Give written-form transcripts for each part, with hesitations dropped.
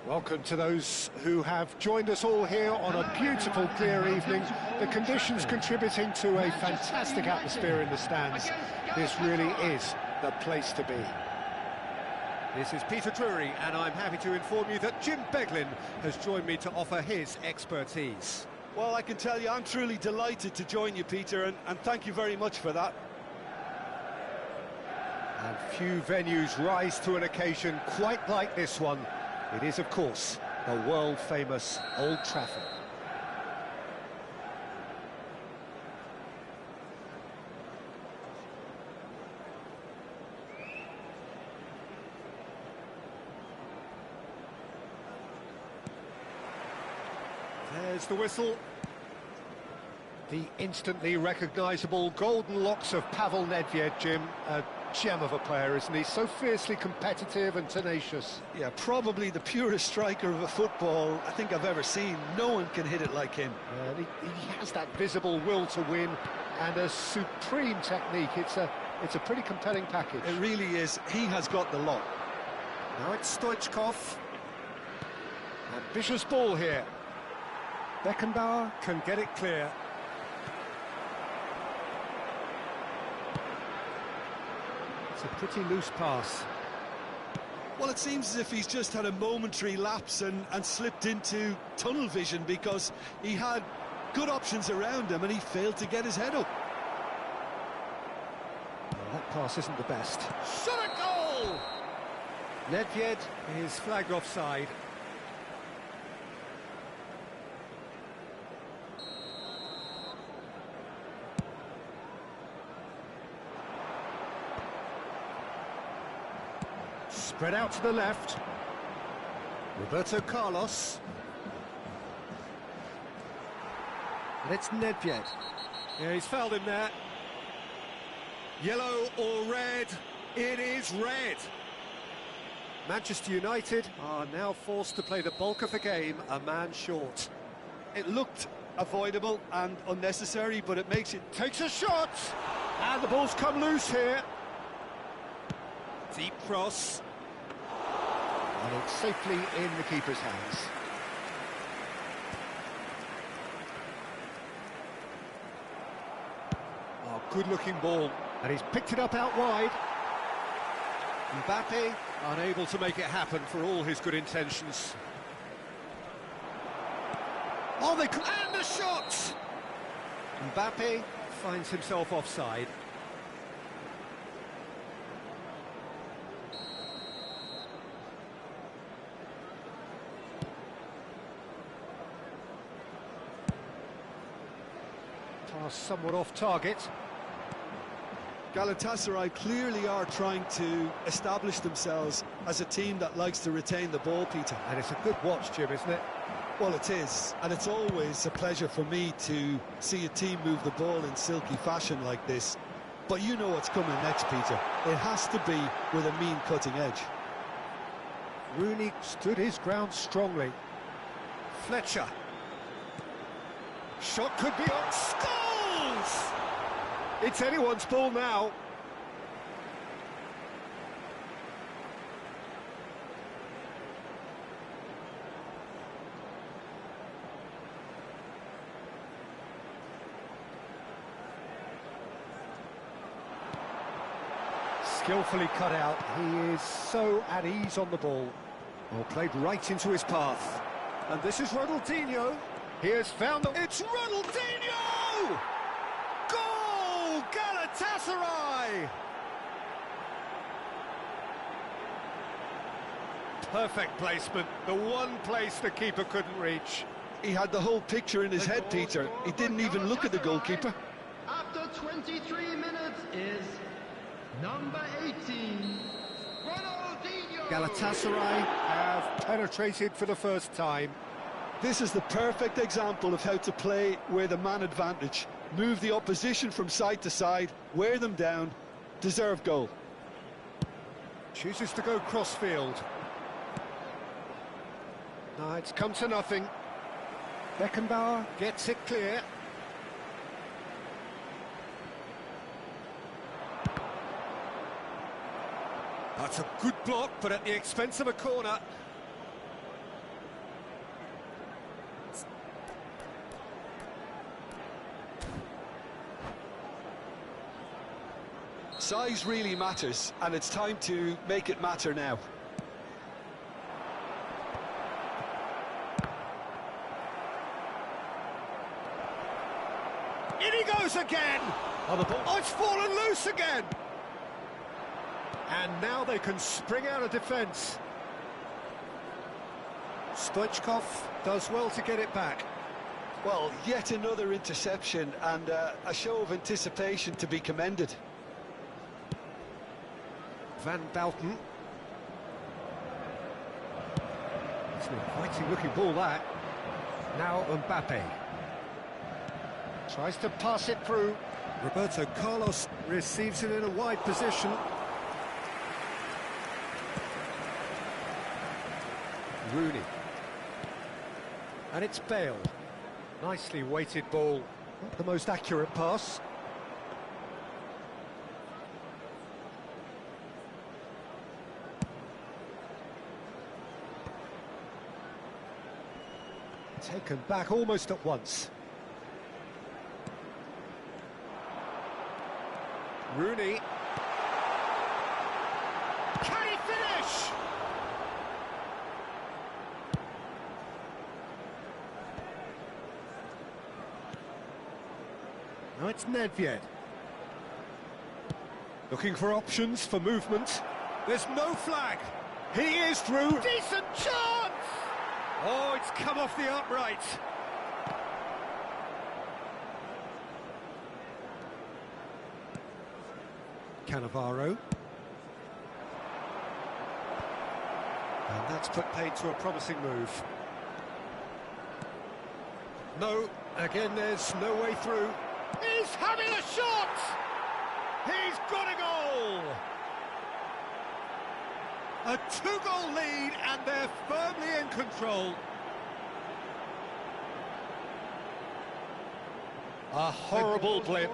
Welcome to those who have joined us all here on a beautiful, clear evening. The conditions contributing to a fantastic atmosphere in the stands. This really is the place to be. This is Peter Drury, and I'm happy to inform you that Jim Beglin has joined me to offer his expertise. Well, I can tell you I'm truly delighted to join you, Peter, and thank you very much for that. And few venues rise to an occasion quite like this one. It is, of course, the world-famous Old Trafford. There's the whistle. The instantly recognisable golden locks of Pavel Nedved, Jim. A gem of a player, isn't he? So fiercely competitive and tenacious. Yeah, probably the purest striker of a football I think I've ever seen. No one can hit it like him. And he has that visible will to win and a supreme technique. It's a pretty compelling package. It really is. He has got the lot. Now it's Stoichkov. Ambitious ball here. Beckenbauer can get it clear. It's a pretty loose pass. Well, it seems as if he's just had a momentary lapse and slipped into tunnel vision, because he had good options around him and he failed to get his head up. Well, that pass isn't the best. Shot a goal! Nedved is flagged offside. Spread out to the left. Roberto Carlos. And it's Nedved. Yeah, he's fouled him there. Yellow or red? It is red. Manchester United are now forced to play the bulk of the game a man short. It looked avoidable and unnecessary, but it makes it... Takes a shot! And the ball's come loose here. Deep cross. And it's safely in the keeper's hands. Oh, good-looking ball. And he's picked it up out wide. Mbappe unable to make it happen for all his good intentions. Oh, and the shot! Mbappe finds himself offside. Pass somewhat off target. Galatasaray clearly are trying to establish themselves as a team that likes to retain the ball, Peter. And it's a good watch, Jim, isn't it? Well, it is, and it's always a pleasure for me to see a team move the ball in silky fashion like this. But you know what's coming next, Peter. It has to be with a mean cutting edge. Rooney stood his ground strongly. Fletcher. Shot could be on. Scores! It's anyone's ball now. Skillfully cut out. He is so at ease on the ball. Well, played right into his path. And this is Ronaldinho. He has found the... It's Ronaldinho! Goal! Galatasaray! Perfect placement. The one place the keeper couldn't reach. He had the whole picture in his head, Peter. He didn't even look at the goalkeeper. After 23 minutes is number 18, Ronaldinho. Galatasaray have penetrated for the first time. This is the perfect example of how to play with a man advantage. Move the opposition from side to side, wear them down, deserve goal. Chooses to go crossfield. No, it's come to nothing. Beckenbauer gets it clear. That's a good block, but at the expense of a corner. Size really matters, and it's time to make it matter now. In he goes again! Oh, the ball. Oh, it's fallen loose again! And now they can spring out of defence. Stoichkov does well to get it back. Well, yet another interception and a show of anticipation to be commended. Van Bouten. It's an inviting looking ball, that. Now Mbappe. Tries to pass it through. Roberto Carlos receives it in a wide position. Rooney. And it's Bale. Nicely weighted ball. Not the most accurate pass. Taken back almost at once. Rooney. Can he finish? Now it's Nedved. Looking for options for movement. There's no flag. He is through. Decent chance! Oh, it's come off the upright. Cannavaro. And that's put paid to a promising move. No, again there's no way through. He's having a shot! He's got a goal! A two-goal lead and they're firmly in control. A horrible blip,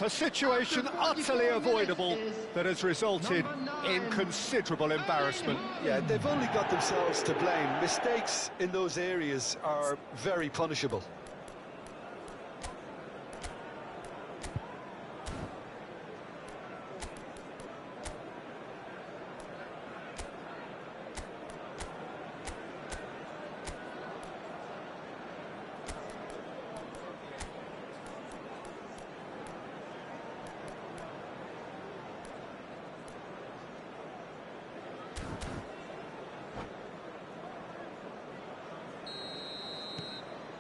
a situation utterly avoidable that has resulted in considerable embarrassment. Yeah, they've only got themselves to blame. Mistakes in those areas are very punishable.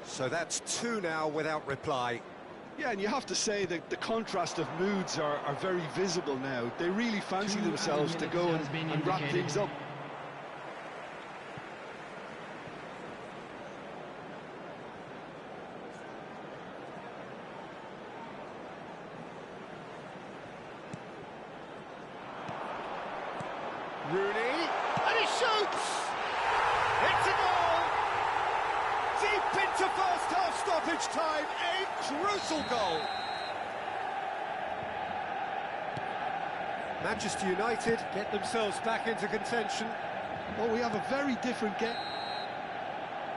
So that's two now without reply. Yeah, and you have to say that the contrast of moods are very visible now. They really fancy themselves to go and wrap things up. Rooney, and he shoots! It's a goal! Deep into first half stoppage time, a crucial goal! Manchester United get themselves back into contention. Well, we have a very different game.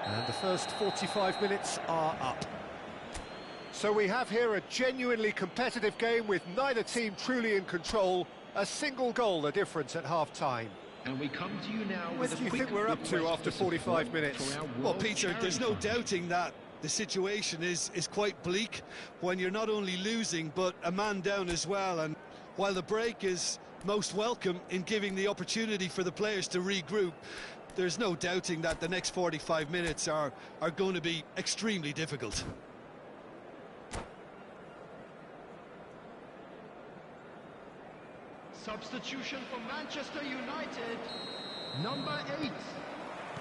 And the first 45 minutes are up. So we have here a genuinely competitive game with neither team truly in control. A single goal the difference at half-time. And we come to you now What do you think we're up to after 45 minutes? Well, Peter, there's no doubting that the situation is quite bleak when you're not only losing, but a man down as well. And while the break is most welcome in giving the opportunity for the players to regroup, there's no doubting that the next 45 minutes are going to be extremely difficult. Substitution for Manchester United. Number 8,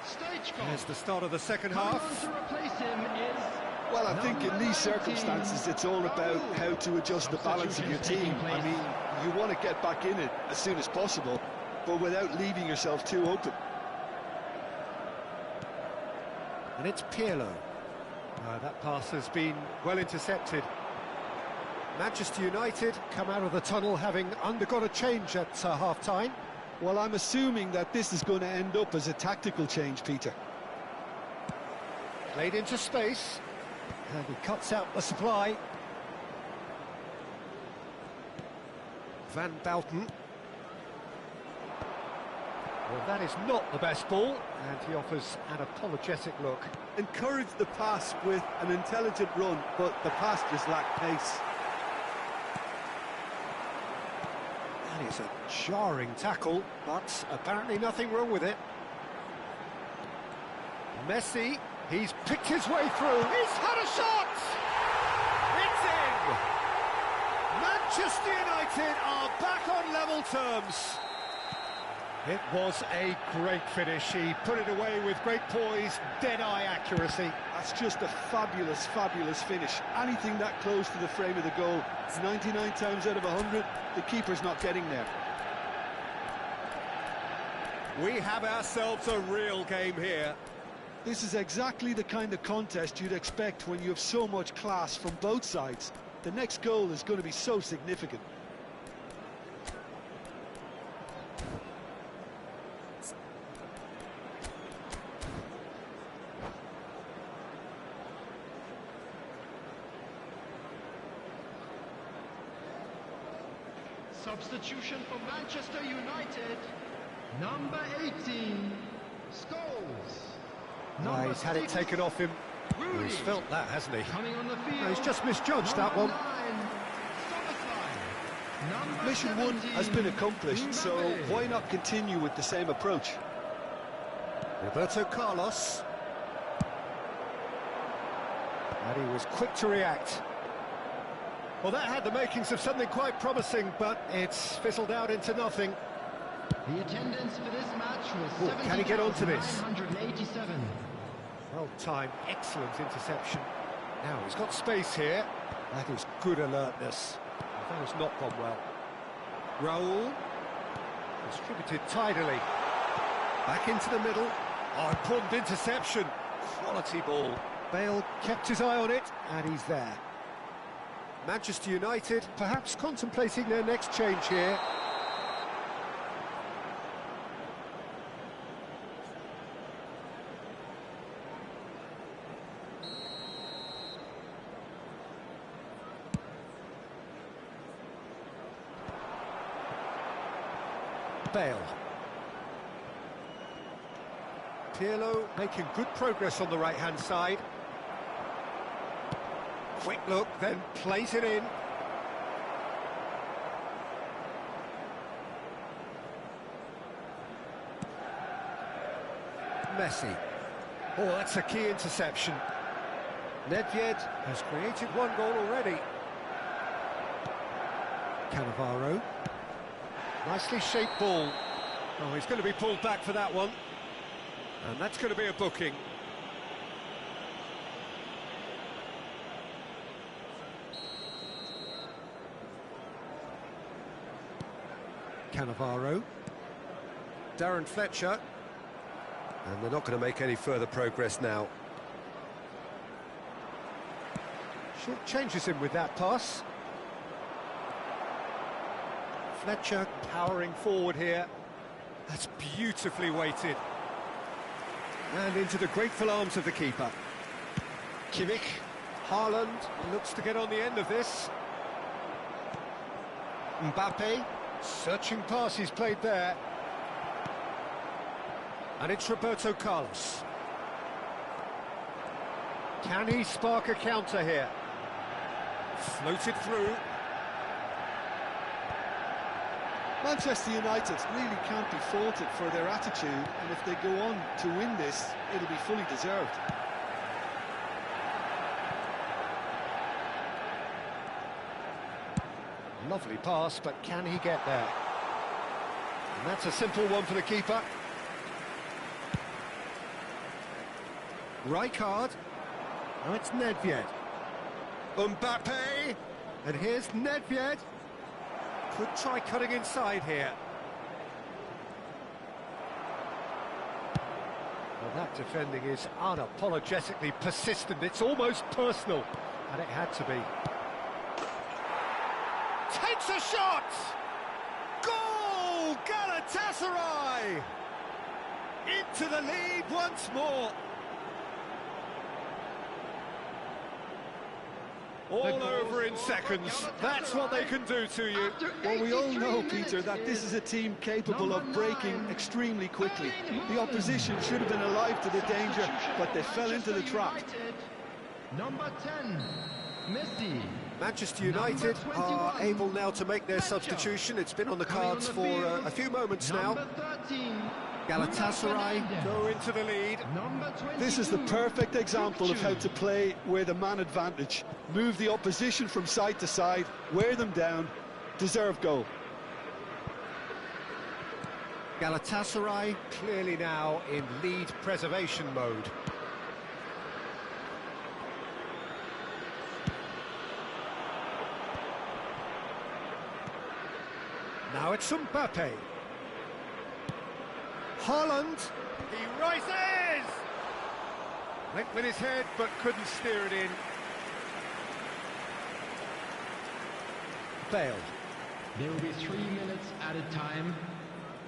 Stoichkov. There's the start of the second Coming half. on to replace him is... Well, I think in these circumstances, it's all about how to adjust the balance of your team. I mean, you want to get back in it as soon as possible, but without leaving yourself too open. And it's Pirlo. That pass has been well intercepted. Manchester United come out of the tunnel having undergone a change at half-time. Well, I'm assuming that this is going to end up as a tactical change, Peter. Played into space. And he cuts out the supply. Van Bouten. Well, that is not the best ball, and he offers an apologetic look. Encourage the pass with an intelligent run, but the pass just lacked pace. That is a jarring tackle, but apparently nothing wrong with it. Messi, he's picked his way through. He's had a shot! It's in! Manchester United are back on level terms. It was a great finish. He put it away with great poise, dead-eye accuracy. That's just a fabulous, fabulous finish. Anything that close to the frame of the goal, it's 99 times out of 100, the keeper's not getting there. We have ourselves a real game here. This is exactly the kind of contest you'd expect when you have so much class from both sides. The next goal is going to be so significant. Substitution for Manchester United. Number 18, Scholes. He's had it taken off him. Rooney. He's felt that, hasn't he? Coming on the field. He's just misjudged that one. Mission 1 has been accomplished, so why not continue with the same approach? Roberto Carlos. And he was quick to react. Well, that had the makings of something quite promising, but it's fizzled out into nothing. The attendance for this match was Can he get onto this? 70,987. Well timed, excellent interception. Now he's got space here. That is good alertness. That has not gone well. Raul distributed tidily. Back into the middle. Oh, important interception. Quality ball. Bale kept his eye on it, and he's there. Manchester United perhaps contemplating their next change here. Bale. Pirlo making good progress on the right-hand side. Quick look, then plays it in. Messi. Oh, that's a key interception. Nedved has created one goal already. Cannavaro. Nicely shaped ball. Oh, he's going to be pulled back for that one. And that's going to be a booking. Cannavaro. Darren Fletcher. And they're not going to make any further progress now. Short changes him with that pass. Fletcher powering forward here. That's beautifully weighted. And into the grateful arms of the keeper. Kimmich. Haaland looks to get on the end of this. Mbappe. Searching pass he's played there. And it's Roberto Carlos. Can he spark a counter here? Floated through. Manchester United really can't be faulted for their attitude, and if they go on to win this, it'll be fully deserved. Lovely pass, but can he get there? And that's a simple one for the keeper. Rijkaard. Now it's Nedved. Mbappe. And here's Nedved. Could try cutting inside here. Well, that defending is unapologetically persistent. It's almost personal. And it had to be. Takes a shot! Goal! Galatasaray! Into the lead once more. All over in seconds. That's what they can do to you. Well, we all know, Peter, that this is a team capable of breaking extremely quickly. The opposition should have been alive to the danger, but they fell into the trap. Number 10, Messi. Manchester United are able now to make their substitution. It's been on the cards for a few moments now. Number 13, Galatasaray go into the lead. number 22. This is the perfect example of how to play with a man advantage. Move the opposition from side to side, wear them down, deserve goal. Galatasaray clearly now in lead preservation mode. Now it's Mbappe. Haaland. He rises! Went with his head, but couldn't steer it in. Bale. There will be 3 minutes added time.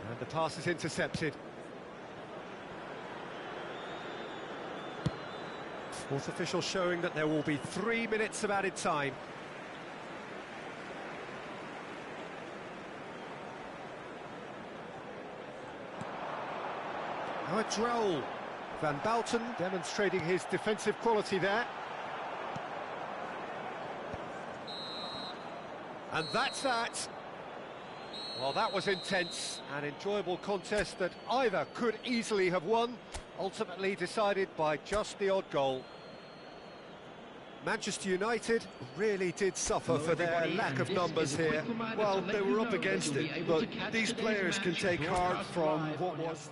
And the pass is intercepted. Fourth official showing that there will be 3 minutes of added time. Now a Droll. Van Bouten demonstrating his defensive quality there. And that's that. Well, that was intense, an enjoyable contest that either could easily have won, ultimately decided by just the odd goal. Manchester United really did suffer for their lack of numbers here. Well, they were up against it, but these players can take heart from what was...